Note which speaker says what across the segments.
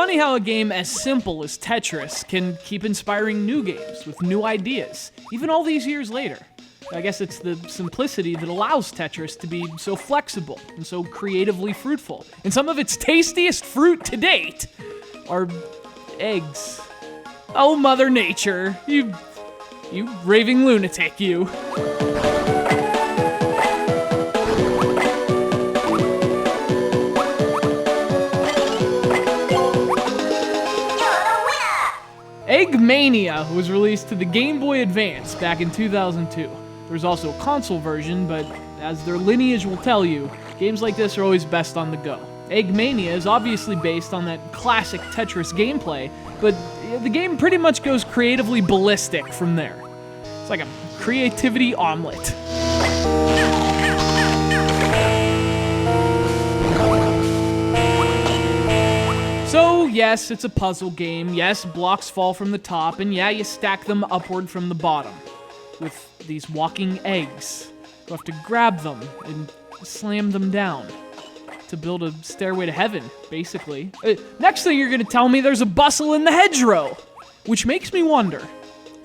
Speaker 1: funny how a game as simple as Tetris can keep inspiring new games with new ideas, even all these years later. I guess it's the simplicity that allows Tetris to be so flexible and so creatively fruitful. And some of its tastiest fruit to date are eggs. Oh, Mother Nature, you raving lunatic, you. Egg Mania was released to the Game Boy Advance back in 2002. There's also a console version, but as their lineage will tell you, games like this are always best on the go. Egg Mania is obviously based on that classic Tetris gameplay, but the game pretty much goes creatively ballistic from there. It's like a creativity omelet. So, yes, it's a puzzle game. Yes, blocks fall from the top, and yeah, you stack them upward from the bottom with these walking eggs. You have to grab them and slam them down to build a stairway to heaven, basically. Next thing you're gonna tell me there's a bustle in the hedgerow, which makes me wonder.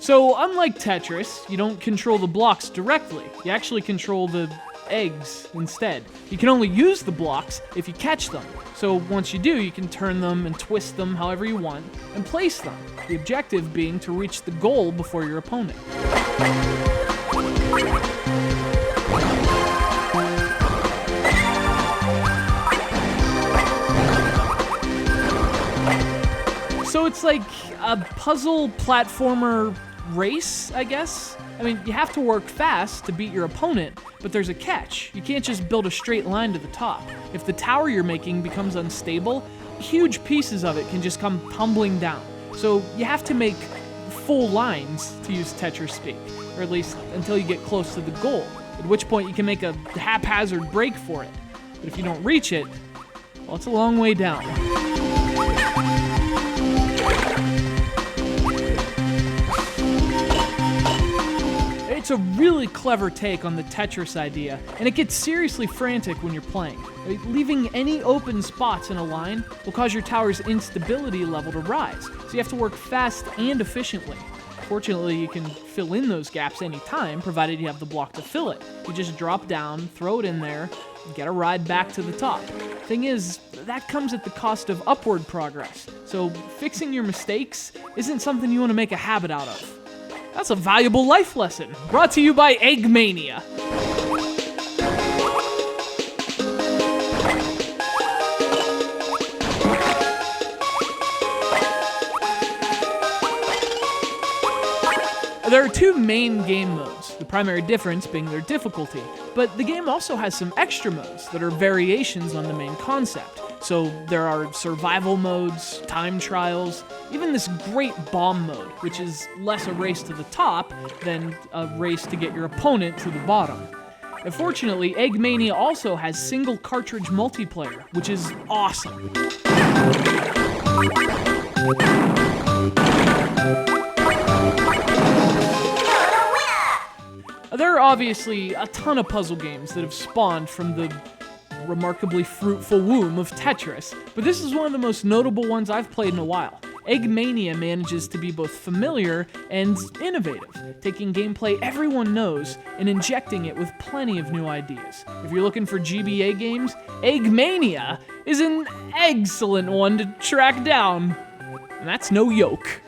Speaker 1: So, unlike Tetris, you don't control the blocks directly. You actually control the eggs instead. You can only use the blocks if you catch them. So once you do, you can turn them and twist them however you want and place them. The objective being to reach the goal before your opponent. So it's like a puzzle platformer race, I guess? I mean, you have to work fast to beat your opponent, but there's a catch. You can't just build a straight line to the top. If the tower you're making becomes unstable, huge pieces of it can just come tumbling down. So you have to make full lines, to use Tetris speak, or at least until you get close to the goal, at which point you can make a haphazard break for it. But if you don't reach it, well, it's a long way down. It's a really clever take on the Tetris idea, and it gets seriously frantic when you're playing. Leaving any open spots in a line will cause your tower's instability level to rise, so you have to work fast and efficiently. Fortunately, you can fill in those gaps anytime, provided you have the block to fill it. You just drop down, throw it in there, and get a ride back to the top. Thing is, that comes at the cost of upward progress, so fixing your mistakes isn't something you want to make a habit out of. That's a valuable life lesson, brought to you by Egg Mania. There are two main game modes, the primary difference being their difficulty, but the game also has some extra modes that are variations on the main concept. So there are survival modes, time trials, even this great bomb mode, which is less a race to the top than a race to get your opponent to the bottom. Unfortunately, Egg Mania also has single-cartridge multiplayer, which is awesome. There are obviously a ton of puzzle games that have spawned from the remarkably fruitful womb of Tetris, but this is one of the most notable ones I've played in a while. Egg Mania manages to be both familiar and innovative, taking gameplay everyone knows and injecting it with plenty of new ideas. If you're looking for GBA games, Egg Mania is an excellent one to track down. And that's no joke.